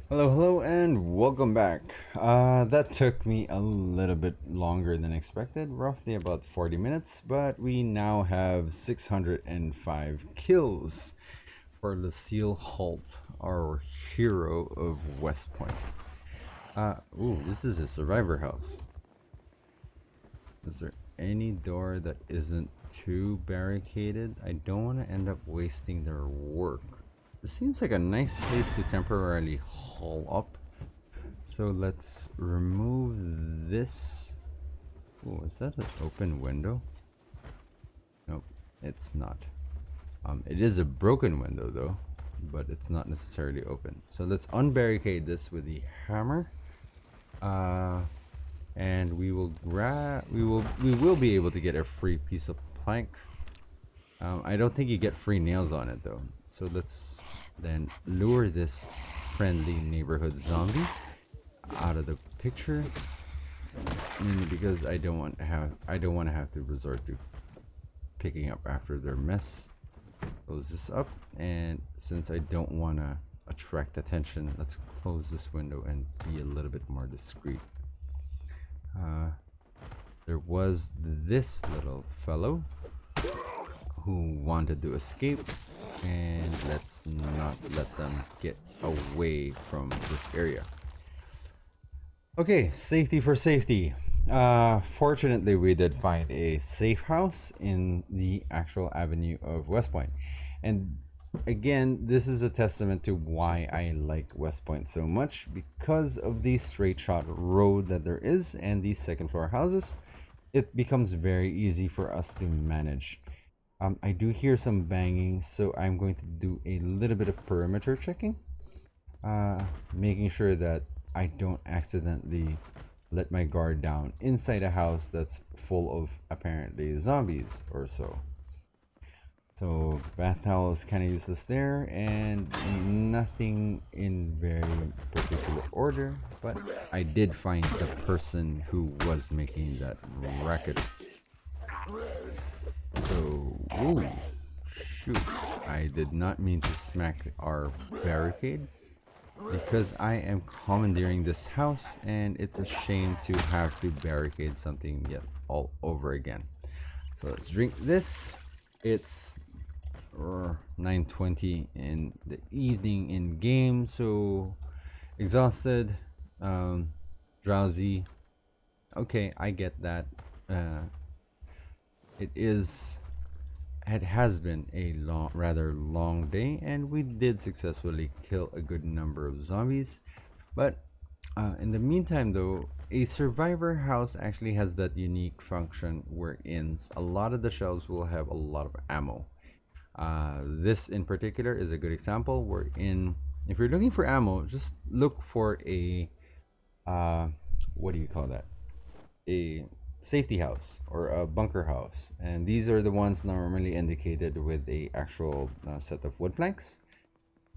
Hello, and welcome back. That took me a little bit longer than expected, roughly about 40 minutes, but we now have 605 kills for Lucille Holt, our hero of West Point. This is a survivor house. Is there any door that isn't too barricaded? I don't want to end up wasting their work. This seems like a nice place to temporarily haul up. So let's remove this. Oh, is that an open window? Nope, it's not. It is a broken window though, but it's not necessarily open. So let's unbarricade this with the hammer. And we will be able to get a free piece of plank. I don't think you get free nails on it though. So let's then lure this friendly neighborhood zombie out of the picture, mainly because I don't want to have to resort to picking up after their mess. Close this up, and since I don't want to attract attention, let's close this window and be a little bit more discreet. There was this little fellow who wanted to escape, and let's not let them get away from this area. Okay, safety for safety. Fortunately, we did find a safe house in the actual avenue of West Point. And again, this is a testament to why I like West Point so much, because of the straight shot road that there is and these second floor houses. It becomes very easy for us to manage. I do hear some banging, so I'm going to do a little bit of perimeter checking, making sure that I don't accidentally let my guard down inside a house that's full of apparently zombies or so. So bath towel is kind of useless there, and nothing in very particular order, but I did find the person who was making that racket. So, ooh, shoot, I did not mean to smack our barricade, because I am commandeering this house, and it's a shame to have to barricade something yet all over again. So let's drink this. It's 9:20 in the evening in game, so exhausted, drowsy. Okay, I get that. It is it has been a rather long day, and we did successfully kill a good number of zombies. But in the meantime, though, a survivor house actually has that unique function wherein a lot of the shelves will have a lot of ammo. This in particular is a good example wherein if you're looking for ammo, just look for a what do you call that? A safety house or a bunker house, and these are the ones normally indicated with a actual set of wood planks.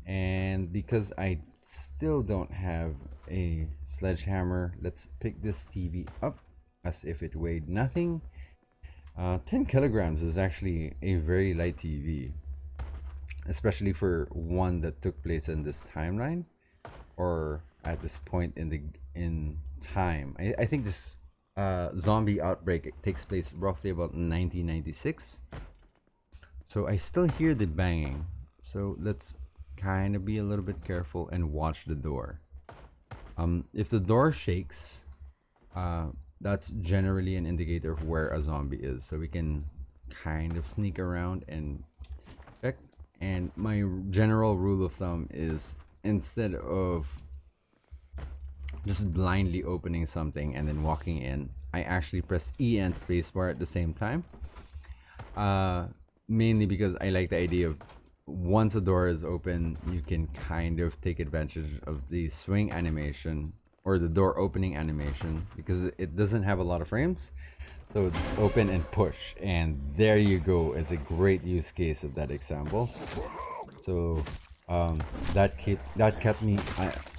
And because I still don't have a sledgehammer, let's pick this TV up as if it weighed nothing. 10 kilograms is actually a very light TV, especially for one that took place in this timeline, or at this point in time. I think this zombie outbreak takes place roughly about 1996. So I still hear the banging. So let's kind of be a little bit careful and watch the door. If the door shakes, that's generally an indicator of where a zombie is. So we can kind of sneak around and check. And my general rule of thumb is, instead of just blindly opening something and then walking in, I actually press E and spacebar at the same time. Mainly because I like the idea of once a door is open, you can kind of take advantage of the swing animation or the door opening animation, because it doesn't have a lot of frames. So just open and push, and there you go. It's a great use case of that example. So that kept me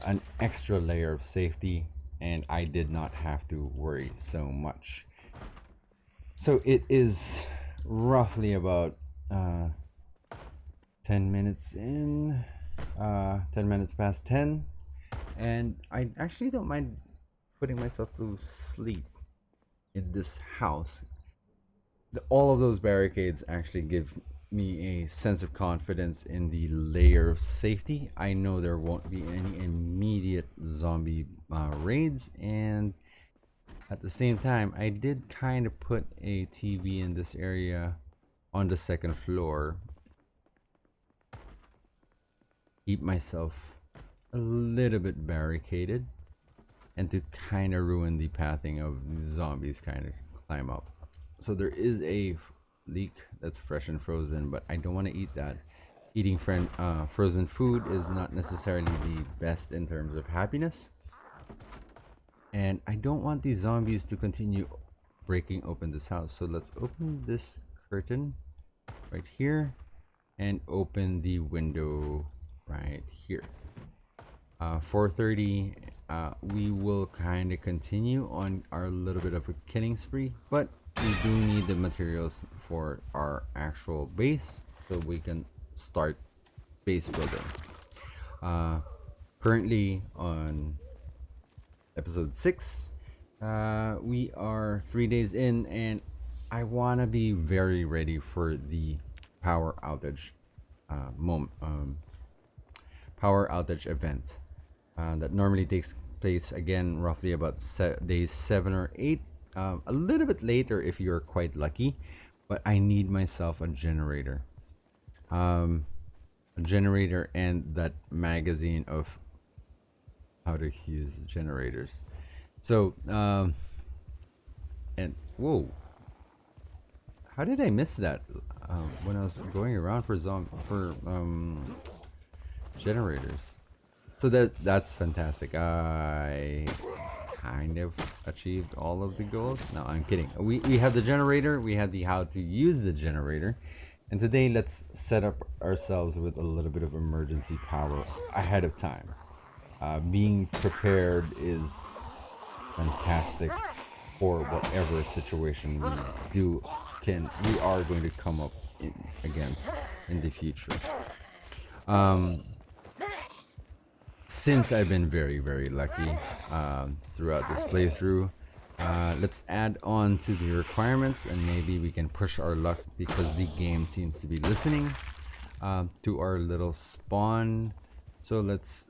an extra layer of safety, and I did not have to worry so much. So it is roughly about 10 minutes in, 10 minutes past 10, And I actually don't mind putting myself to sleep in this house. All of those barricades actually give me a sense of confidence in the layer of safety. I know there won't be any immediate zombie raids, and at the same time, I did kind of put a TV in this area on the second floor, keep myself a little bit barricaded, and to kind of ruin the pathing of the zombies kind of climb up. So there is a leek that's fresh and frozen, but I don't want to eat that. Eating frozen food is not necessarily the best in terms of happiness. And I don't want these zombies to continue breaking open this house. So let's open this curtain right here and open the window right here. 4:30. We will kind of continue on our little bit of a killing spree, but we do need the materials for our actual base so we can start base building. Currently on episode 6, we are 3 days in, and I want to be very ready for the power outage power outage event that normally takes place again roughly about days 7 or 8, a little bit later if you're quite lucky. But I need myself a generator, and that magazine of how to use generators. So and whoa, how did I miss that when I was going around for generators? So that's fantastic. I kind of achieved all of the goals. No, I'm kidding. We have the generator. We have the how to use the generator. And today, let's set up ourselves with a little bit of emergency power ahead of time. Being prepared is fantastic for whatever situation we are going to come up against in the future. Since I've been very, very lucky throughout this playthrough, let's add on to the requirements, and maybe we can push our luck because the game seems to be listening to our little spawn. So let's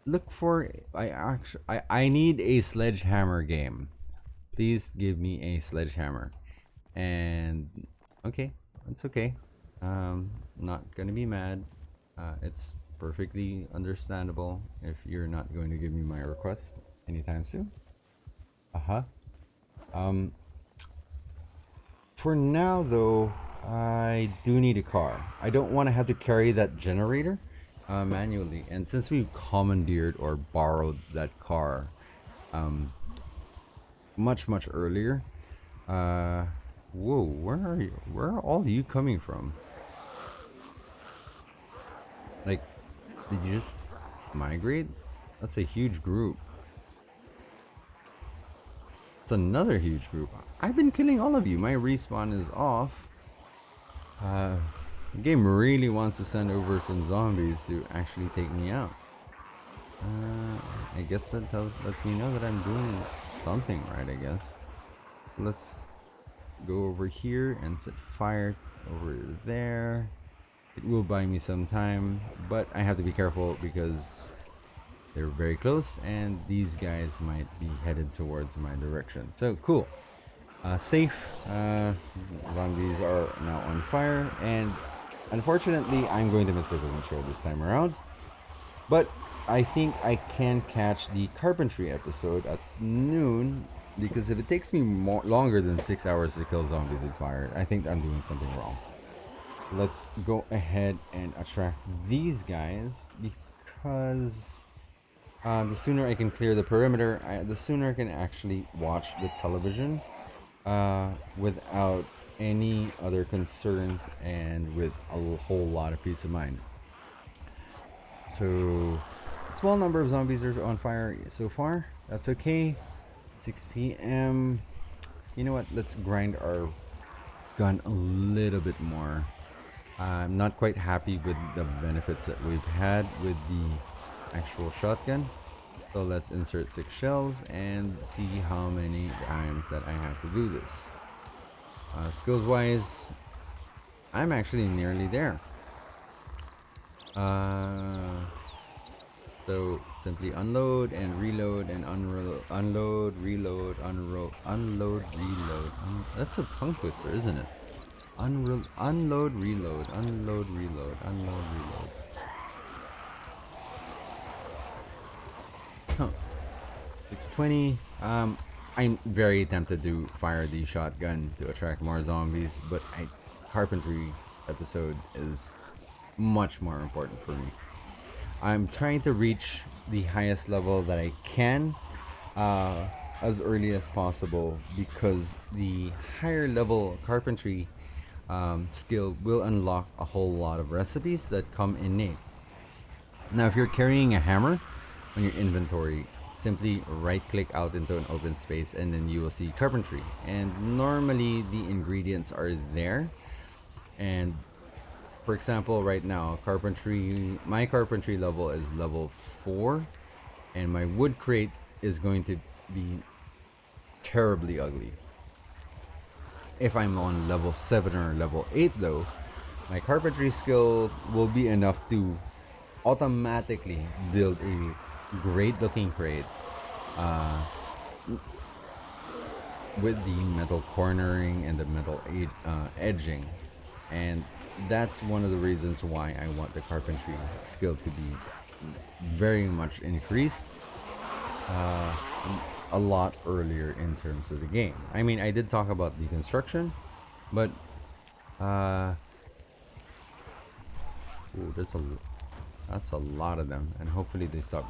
look for. I need a sledgehammer game. Please give me a sledgehammer. And okay, it's okay. Not gonna be mad. It's perfectly understandable if you're not going to give me my request anytime soon. For now though, I do need a car. I don't want to have to carry that generator manually, and since we've commandeered or borrowed that car much earlier, whoa, where are you? Where are all you coming from? Like, did you just migrate? That's a huge group. It's another huge group. I've been killing all of you. My respawn is off. The game really wants to send over some zombies to actually take me out. I guess that lets me know that I'm doing something right, I guess. Let's go over here and set fire over there. It will buy me some time, but I have to be careful because they're very close and these guys might be headed towards my direction. So cool. Safe. Zombies are now on fire, and unfortunately I'm going to miss the show this time around. But I think I can catch the carpentry episode at noon, because if it takes me longer than 6 hours to kill zombies with fire, I think I'm doing something wrong. Let's go ahead and attract these guys, because the sooner I can clear the perimeter, the sooner I can actually watch the television without any other concerns and with a whole lot of peace of mind. So, small number of zombies are on fire so far. That's okay. 6 p.m. You know what? Let's grind our gun a little bit more. I'm not quite happy with the benefits that we've had with the actual shotgun. So let's insert 6 shells and see how many times that I have to do this. Skills wise, I'm actually nearly there. Uh, so simply unload and reload and unload, reload, unload, reload. That's a tongue twister, isn't it? Unload, reload, unload, reload, unload, reload. Huh. 620. I'm very tempted to fire the shotgun to attract more zombies, but carpentry episode is much more important for me. I'm trying to reach the highest level that I can as early as possible because the higher level carpentry skill will unlock a whole lot of recipes that come innate. Now, if you're carrying a hammer on your inventory, simply right click out into an open space and then you will see carpentry. And normally the ingredients are there. And for example, right now, my carpentry level is level 4, and my wood crate is going to be terribly ugly. If I'm on level 7 or level 8 though, my carpentry skill will be enough to automatically build a great looking crate with the metal cornering and the metal edging. And that's one of the reasons why I want the carpentry skill to be very much increased uh, a lot earlier in terms of the game. I mean, I did talk about the construction, but ooh, that's a lot of them, and hopefully they start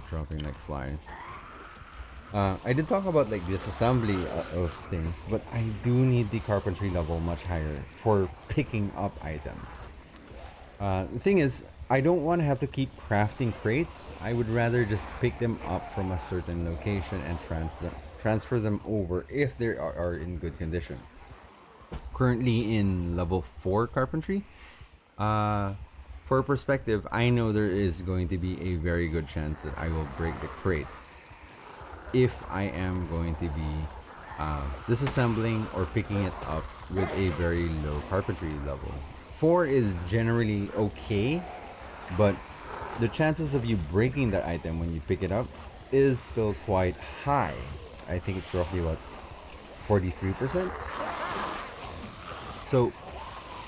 dropping like flies. I did talk about like disassembly of things, but I do need the carpentry level much higher for picking up items. The thing is, I don't want to have to keep crafting crates. I would rather just pick them up from a certain location and transfer them over if they are in good condition. Currently in level 4 carpentry, for perspective, I know there is going to be a very good chance that I will break the crate if I am going to be disassembling or picking it up with a very low carpentry level. 4 is generally okay, but the chances of you breaking that item when you pick it up is still quite high. I think it's roughly what, 43%? So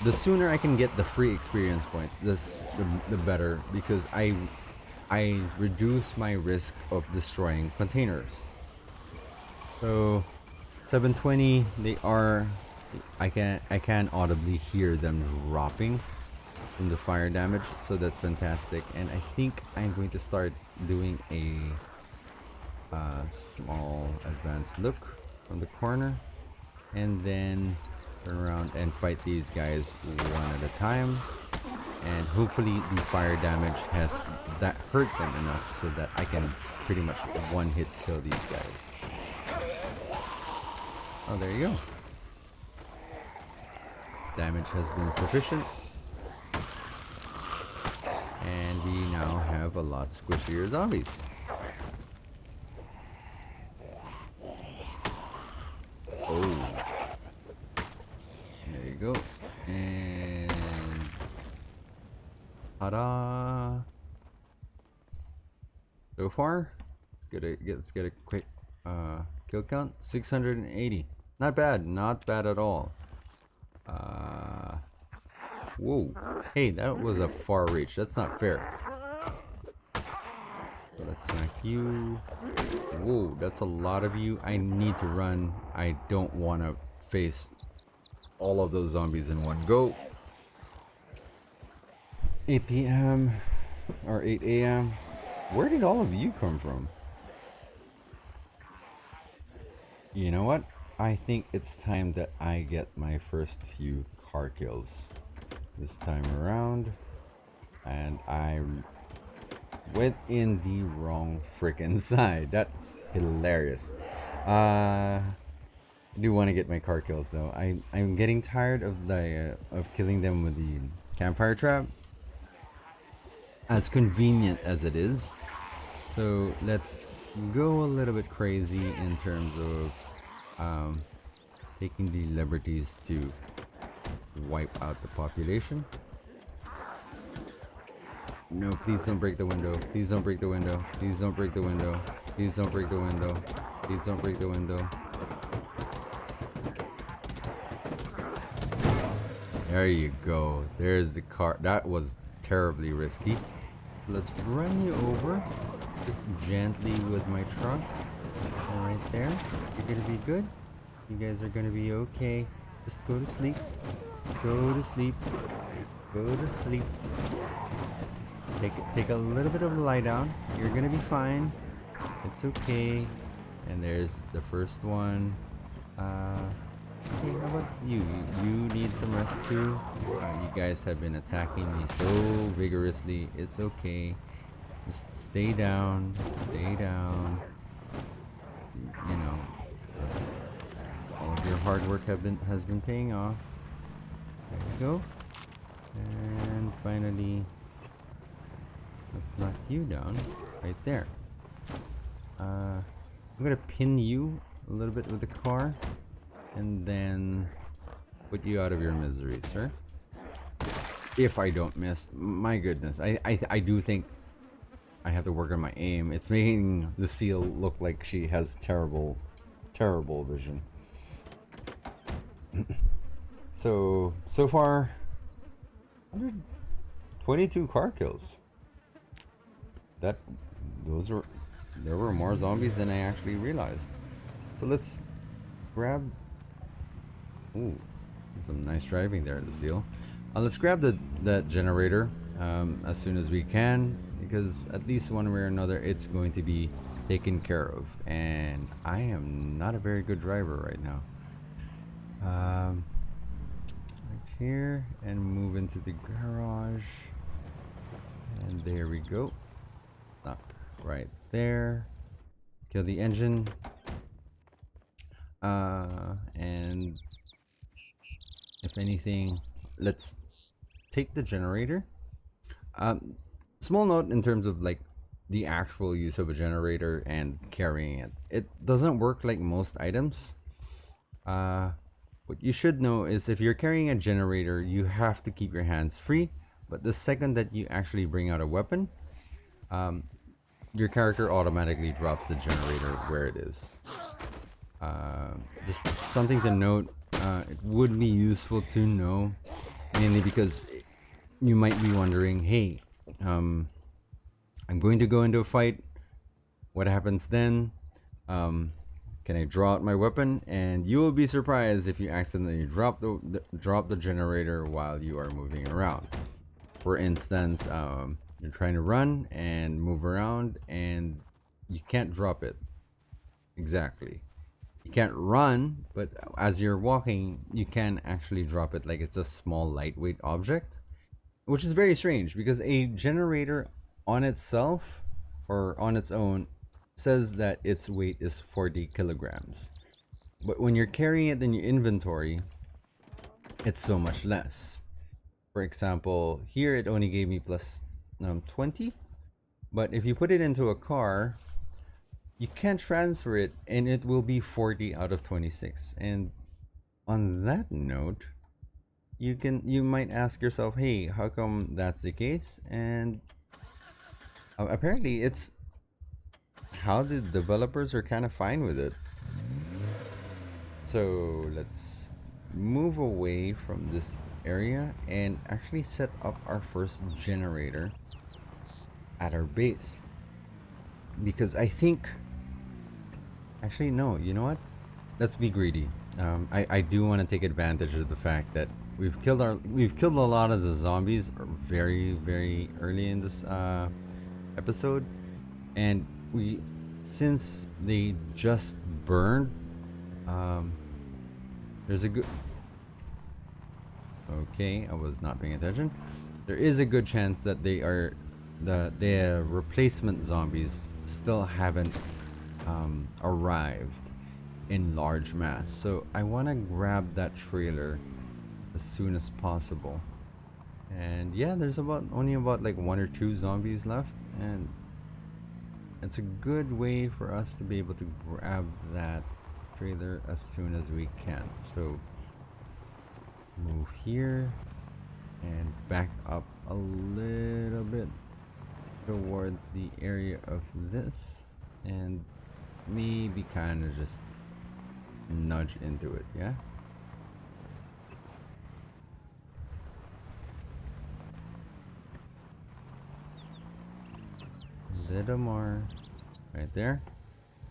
the sooner I can get the free experience points, the better, because I reduce my risk of destroying containers. So 720, I can audibly hear them dropping from the fire damage, so that's fantastic. And I think I'm going to start doing a small advanced look from the corner, and then turn around and fight these guys one at a time. And hopefully the fire damage has that hurt them enough so that I can pretty much one hit kill these guys. Oh, there you go. Damage has been sufficient. And we now have a lot squishier zombies. Oh. There you go. And ta-da! So far, let's get a quick kill count. 680. Not bad. Not bad at all. Whoa. Hey, that was a far reach. That's not fair. So let's smack you. Whoa, that's a lot of you. I need to run. I don't want to face all of those zombies in one go. 8 p.m. or 8 a.m. Where did all of you come from? You know what? I think it's time that I get my first few car kills this time around. And I went in the wrong freaking side. That's hilarious. I do want to get my car kills though. I'm getting tired of of killing them with the campfire trap. As convenient as it is, So let's go a little bit crazy in terms of um, taking the liberties to wipe out the population. No, please don't break the window. Please don't break the window. Please don't break the window. Please don't break the window. Please don't break the window. There you go. There's the car. That was terribly risky. Let's run you over just gently with my trunk. And right there. You're gonna be good. You guys are gonna be okay. Just go to sleep. Just go to sleep. Go to sleep. Just take a little bit of a lie down. You're gonna be fine. It's okay. And there's the first one. Okay, how about you? You need some rest too. You guys have been attacking me so vigorously. It's okay. Just stay down. Stay down. You know, all of your hard work has been paying off. There you go. And finally, let's knock you down right there. I'm gonna pin you a little bit with the car, and then put you out of your misery, sir. If I don't miss, my goodness, I do think I have to work on my aim. It's making the seal look like she has terrible vision. So far, 122 car kills. There were more zombies than I actually realized. So let's grab. Ooh, some nice driving there, the seal. Let's grab that generator as soon as we can, because at least one way or another it's going to be taken care of. And I am not a very good driver right now. Right here, and move into the garage. And there we go. Up right there. Kill the engine. And if anything, let's take the generator. Small note in terms of like the actual use of a generator and carrying it. It doesn't work like most items. What you should know is if you're carrying a generator, you have to keep your hands free. But the second that you actually bring out a weapon, your character automatically drops the generator where it is. Just something to note. It would be useful to know, mainly because you might be wondering, hey, I'm going to go into a fight. What happens then? Can I draw out my weapon? And you will be surprised if you accidentally drop the generator while you are moving around. For instance, you're trying to run and move around, and you can't drop it. Exactly. You can't run, but as you're walking, you can actually drop it like it's a small lightweight object, which is very strange because a generator on itself or on its own says that its weight is 40 kilograms. But when you're carrying it in your inventory, it's so much less. For example, here it only gave me plus 20, but if you put it into a car, you can't transfer it and it will be 40 out of 26. And on that note, you might ask yourself, hey, how come that's the case? And apparently it's how the developers are kind of fine with it. So let's move away from this area and actually set up our first generator at our base, because I think actually no, you know what, let's be greedy. I do want to take advantage of the fact that we've killed a lot of the zombies very early in this episode, and since they just burned, there's a good okay, I was not paying attention. There is a good chance that they are the replacement zombies still haven't arrived in large mass. So I want to grab that trailer as soon as possible. And yeah, there's only about like 1 or 2 zombies left, and it's a good way for us to be able to grab that trailer as soon as we can. So move here and back up a little bit towards the area of this, and maybe kind of just nudge into it, yeah? A little more right there.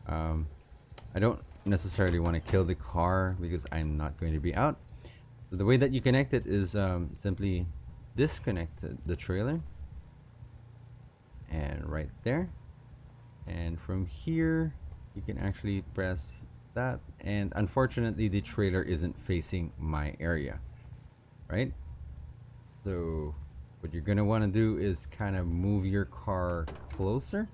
I don't necessarily want to kill the car because I'm not going to be out. So the way that you connect it is simply disconnect the trailer, and right there, and from here you can actually press that, and unfortunately the trailer isn't facing my area, right? So what you're gonna want to do is kind of move your car closer,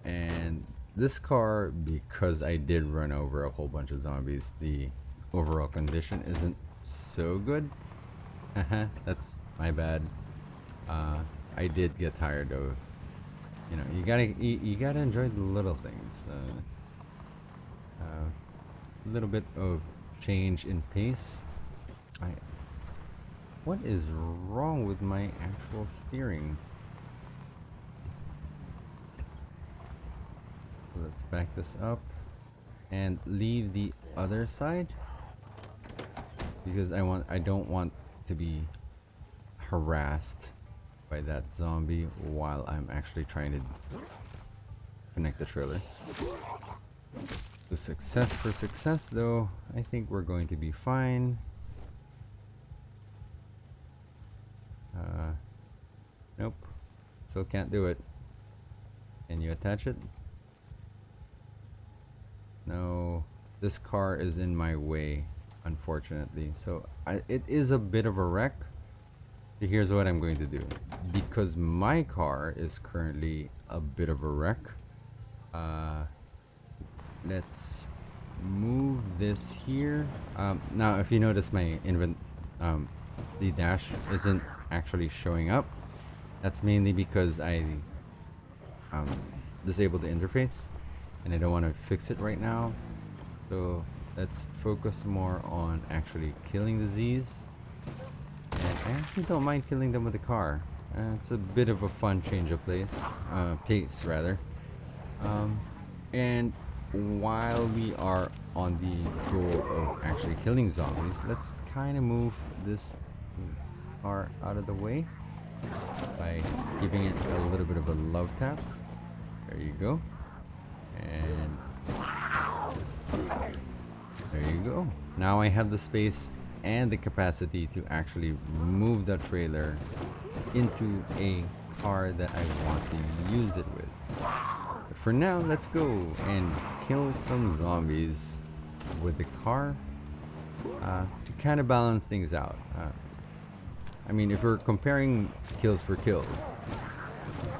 and this car, because I did run over a whole bunch of zombies, the overall condition isn't so good. That's my bad. I did get tired of, you gotta enjoy the little things. A little bit of change in pace. What is wrong with my actual steering? Let's back this up and leave the other side, because I don't want to be harassed by that zombie while I'm actually trying to connect the trailer. The success for success though, I think we're going to be fine. Nope, still can't do it. Can you attach it? No, this car is in my way, unfortunately. So it is a bit of a wreck. So here's what I'm going to do. Because my car is currently a bit of a wreck, let's move this here. Now, if you notice, my the dash isn't actually showing up. That's mainly because I disabled the interface, and I don't want to fix it right now. So let's focus more on actually killing the Z's. And I actually don't mind killing them with the car. It's a bit of a fun change of pace rather. And while we are on the goal of actually killing zombies, let's kind of move this car out of the way by giving it a little bit of a love tap. There you go. And there you go. Now I have the space and the capacity to actually move the trailer into a car that I want to use it with. But for now, let's go and kill some zombies with the car to kind of balance things out. I mean, if we're comparing kills for kills,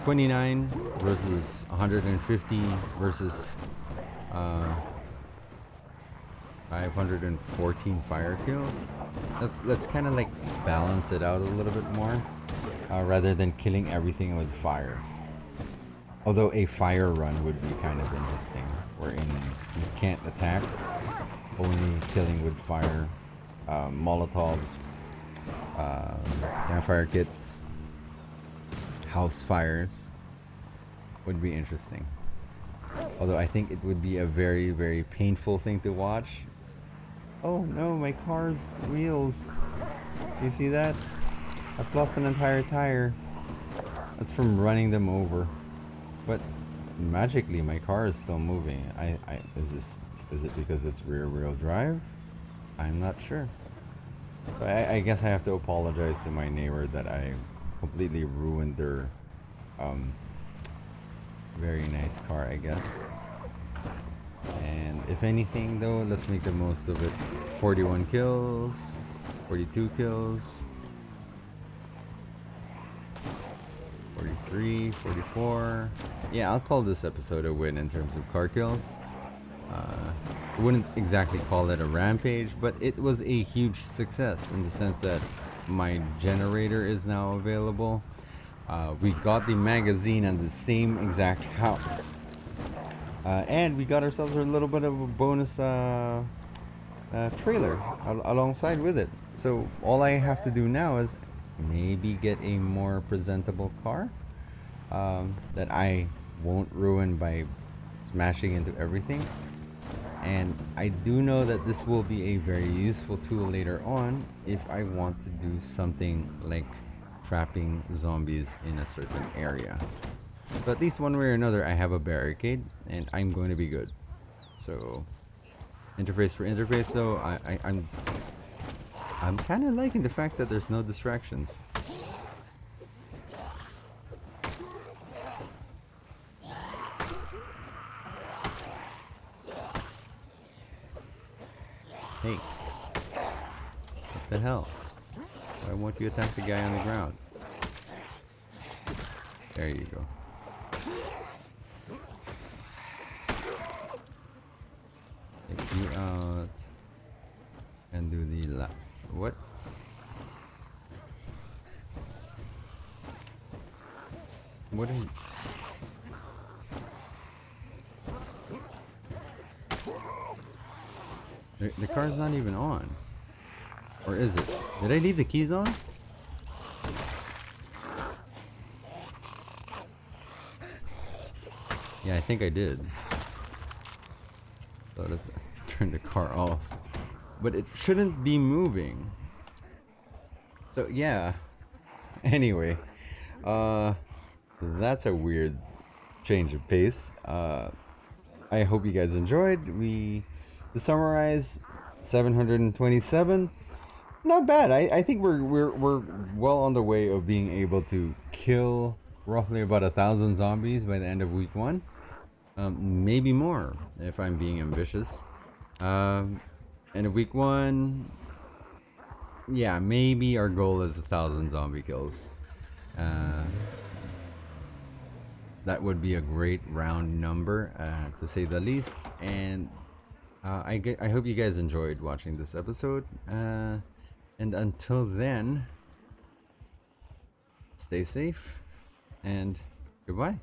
29 versus 150 versus 514 fire kills. Let's kind of like balance it out a little bit more, rather than killing everything with fire. Although a fire run would be kind of interesting, wherein you can't attack, only killing with fire, molotovs, campfire kits, house fires would be interesting. Although I think it would be a very, very painful thing to watch. Oh no, my car's wheels. You see that? I've lost an entire tire. That's from running them over. But magically my car is still moving. Is it because it's rear wheel drive? I'm not sure. So I guess I have to apologize to my neighbor that I completely ruined their very nice car, I guess. And if anything though, let's make the most of it. 41 kills, 42 kills, 43, 44. Yeah, I'll call this episode a win in terms of car kills. I wouldn't exactly call it a rampage, but it was a huge success in the sense that my generator is now available. We got the magazine on the same exact house. And we got ourselves a little bit of a bonus trailer alongside with it. So all I have to do now is maybe get a more presentable car that I won't ruin by smashing into everything. And I do know that this will be a very useful tool later on if I want to do something like trapping zombies in a certain area. But at least one way or another, I have a barricade and I'm going to be good. So interface for interface though, I'm kind of liking the fact that there's no distractions. Hey, what the hell? Why won't you attack the guy on the ground? There you go. Take you out and do the what? What are you? The car's not even on. Or is it? Did I leave the keys on? Yeah, I think I did. So let's turn the car off. But it shouldn't be moving. So yeah. Anyway. That's a weird change of pace. I hope you guys enjoyed. To summarize, 727. Not bad. I think we're well on the way of being able to kill roughly about 1,000 zombies by the end of week 1. Maybe more if I'm being ambitious. End of week 1. Yeah, maybe our goal is 1,000 zombie kills. That would be a great round number, to say the least. And I hope you guys enjoyed watching this episode. And until then, stay safe and goodbye.